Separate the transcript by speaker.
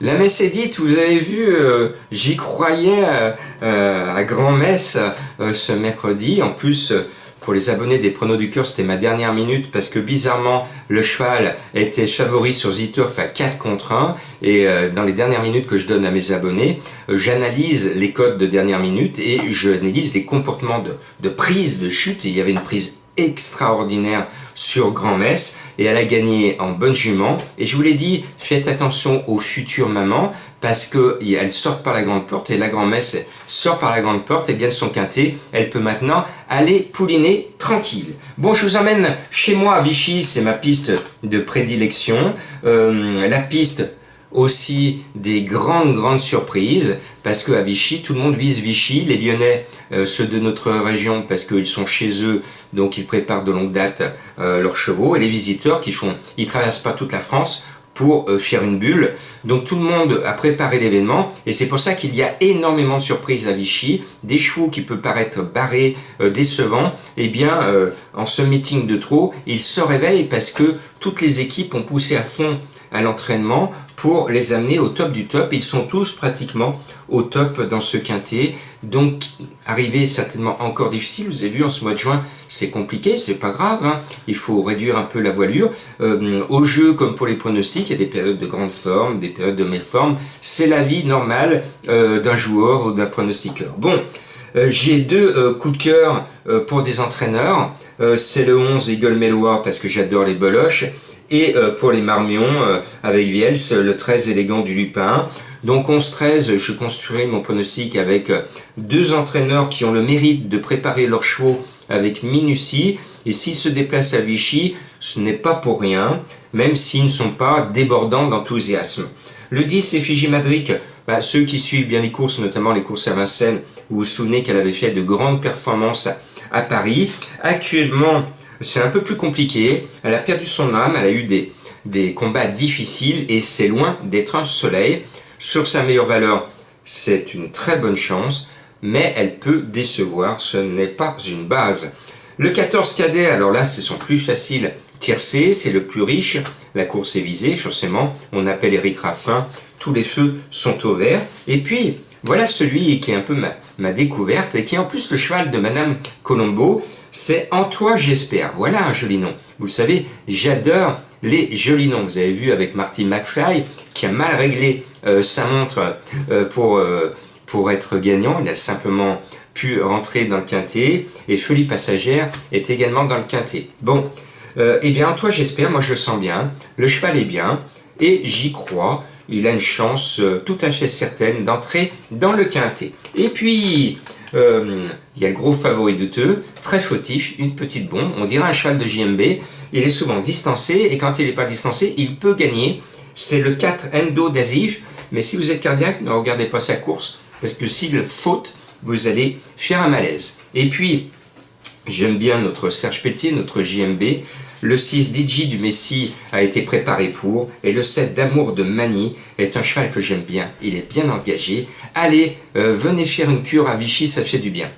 Speaker 1: La messe est dite, vous avez vu, j'y croyais à grand-messe ce mercredi. En plus, pour les abonnés des pronos du cœur, c'était ma dernière minute parce que bizarrement, le cheval était favori sur Z-Turf à 4 contre 1. Et dans les dernières minutes que je donne à mes abonnés, j'analyse les codes de dernière minute et j'analyse les comportements de prise de chute. Et il y avait une prise extraordinaire sur grand-messe et elle a gagné en bonne jument. Et je vous l'ai dit, faites attention aux futures mamans parce qu'elle sort par la grande porte et la grand-messe sort par la grande porte et bien son quintet, elle peut maintenant aller pouliner tranquille. Bon, je vous emmène chez moi à Vichy, c'est ma piste de prédilection. La piste aussi des grandes surprises parce qu'à Vichy, tout le monde vise Vichy. Les Lyonnais, ceux de notre région, parce qu'ils sont chez eux, donc ils préparent de longue date leurs chevaux. Et les visiteurs ils traversent pas toute la France pour faire une bulle. Donc tout le monde a préparé l'événement et c'est pour ça qu'il y a énormément de surprises à Vichy. Des chevaux qui peuvent paraître barrés, décevants, et bien en ce meeting de trot, ils se réveillent parce que toutes les équipes ont poussé à fond à l'entraînement pour les amener au top du top. Ils sont tous pratiquement au top dans ce quintet. Donc, arriver est certainement encore difficile. Vous avez vu, en ce mois de juin, c'est compliqué, c'est pas grave. Hein. Il faut réduire un peu la voilure. Au jeu, comme pour les pronostics, il y a des périodes de grande forme, des périodes de méforme. C'est la vie normale d'un joueur ou d'un pronostiqueur. Bon, j'ai deux coups de cœur pour des entraîneurs. C'est le 11 Eagle Mélois parce que j'adore les beloches. Et pour les marmions, avec Viels, le 13 élégant du Lupin. Donc 11-13, je construis mon pronostic avec deux entraîneurs qui ont le mérite de préparer leurs chevaux avec minutie. Et s'ils se déplacent à Vichy, ce n'est pas pour rien, même s'ils ne sont pas débordants d'enthousiasme. Le 10, Effigie Madric. Ceux qui suivent bien les courses, notamment les courses à Vincennes, vous vous souvenez qu'elle avait fait de grandes performances à Paris. Actuellement, c'est un peu plus compliqué, elle a perdu son âme, elle a eu des combats difficiles et c'est loin d'être un soleil. Sur sa meilleure valeur, c'est une très bonne chance, mais elle peut décevoir, ce n'est pas une base. Le 14 cadet, alors là c'est son plus facile tiercé, c'est le plus riche, la course est visée, forcément, on appelle Eric Raffin, tous les feux sont au vert. Et puis, voilà celui qui est un peu ma découverte et qui est en plus le cheval de Madame Colombo, c'est En toi j'espère. Voilà un joli nom. Vous savez, j'adore les jolis noms. Vous avez vu avec Marty McFly qui a mal réglé sa montre pour être gagnant. Il a simplement pu rentrer dans le quintet et Folie Passagère est également dans le quintet. Bon, eh bien En toi j'espère, moi je le sens bien, le cheval est bien et j'y crois. Il a une chance tout à fait certaine d'entrer dans le quintet. Et puis, il y a le gros favori de Teux, très fautif, une petite bombe. On dirait un cheval de JMB. Il est souvent distancé et quand il n'est pas distancé, il peut gagner. C'est le 4 Endo d'Azif. Mais si vous êtes cardiaque, ne regardez pas sa course parce que s'il faute, vous allez faire un malaise. Et puis, j'aime bien notre Serge Pelletier, notre JMB. Le 6 DJ du Messi a été préparé pour, et le 7 d'Amour de Mani est un cheval que j'aime bien, il est bien engagé. Allez, venez faire une cure à Vichy, ça fait du bien.